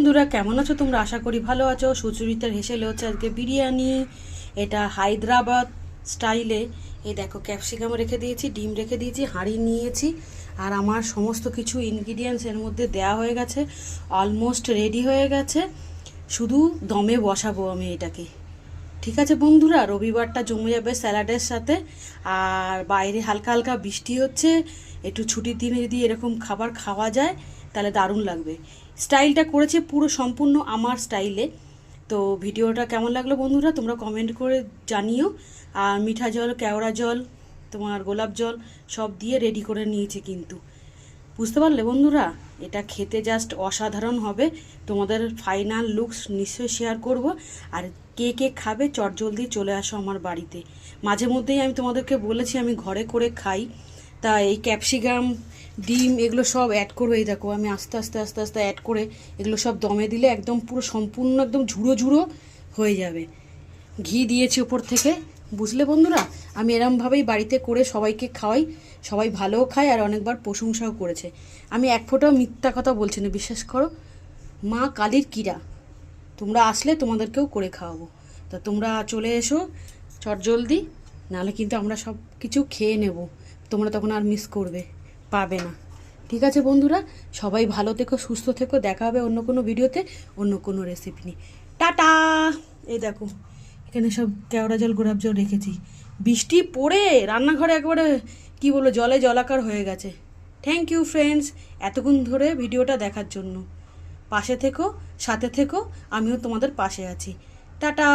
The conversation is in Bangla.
বন্ধুরা কেমন আছো তোমরা? আশা করি ভালো আছো। সুচরিতার হেসেলে হচ্ছে আজকে বিরিয়ানি। এটা হায়দ্রাবাদ স্টাইলে। এই দেখো, ক্যাপসিকাম রেখে দিয়েছি, ডিম রেখে দিয়েছি, হাঁড়ি নিয়েছি, আর আমার সমস্ত কিছু ইনগ্রিডিয়েন্টস এর মধ্যে দেওয়া হয়ে গেছে, অলমোস্ট রেডি হয়ে গেছে। শুধু দমে বসাবো আমি এটাকে। ঠিক আছে বন্ধুরা, রবিবারটা জমে যাবে স্যালাডের সাথে। আর বাইরে হালকা হালকা বৃষ্টি হচ্ছে, একটু ছুটির দিনে যদি এরকম খাবার খাওয়া যায় তাহলে দারুণ লাগবে। স্টাইলটা করেছে পুরো সম্পূর্ণ আমার স্টাইলে। তো ভিডিওটা কেমন লাগলো বন্ধুরা তোমরা কমেন্ট করে জানিও। আর মিঠা জল, কেওড়া জল, তোমার গোলাপ জল সব দিয়ে রেডি করে নিয়েছে কিন্তু। বুঝতে পারলে বন্ধুরা, এটা খেতে জাস্ট অসাধারণ হবে। তোমাদের ফাইনাল লুকস নিশ্চয়ই শেয়ার করব। আর কে কে খাবে চটজলদি চলে আসো আমার বাড়িতে। মাঝে মধ্যেই আমি তোমাদেরকে বলেছি আমি ঘরে করে খাই, তা এই ক্যাপসিকাম, ডিম এগুলো সব অ্যাড করবো। এই দেখো আমি আস্তে আস্তে আস্তে আস্তে অ্যাড করে এগুলো সব দমে দিলে একদম পুরো সম্পূর্ণ একদম ঝুড়ো ঝুড়ো হয়ে যাবে। ঘি দিয়েছি ওপর থেকে। বুঝলে বন্ধুরা, আমি এরমভাবেই বাড়িতে করে সবাইকে খাওয়াই। সবাই ভালোও খায় আর অনেকবার প্রশংসাও করেছে। আমি এক ফোঁটাও মিথ্যা কথা বলছি না, বিশ্বাস করো। মা কালীর কিরা, তোমরা আসলে তোমাদেরকেও করে খাওয়াবো। তা তোমরা চলে এসো চটজলদি, নাহলে কিন্তু আমরা সব কিছু খেয়ে নেব। তোমরা তখন আর মিস করবে পাবে না। ঠিক আছে বন্ধুরা, সবাই ভালো থেকো, সুস্থ থেকো। দেখা হবে অন্য কোনো ভিডিওতে, অন্য কোনো রেসিপি নিয়ে। টাটা। এই দেখো এখানে সব কেওড়া জল, গোলাপ জল রেখেছি। বৃষ্টি পড়ে রান্নাঘরে একবারে কি বলবো, জলে জলাকার হয়ে গেছে। থ্যাংক ইউ ফ্রেন্ডস, এতক্ষণ ধরে ভিডিওটা দেখার জন্য। পাশে থেকো, সাথে থেকো, আমিও তোমাদের পাশে আছি। টাটা।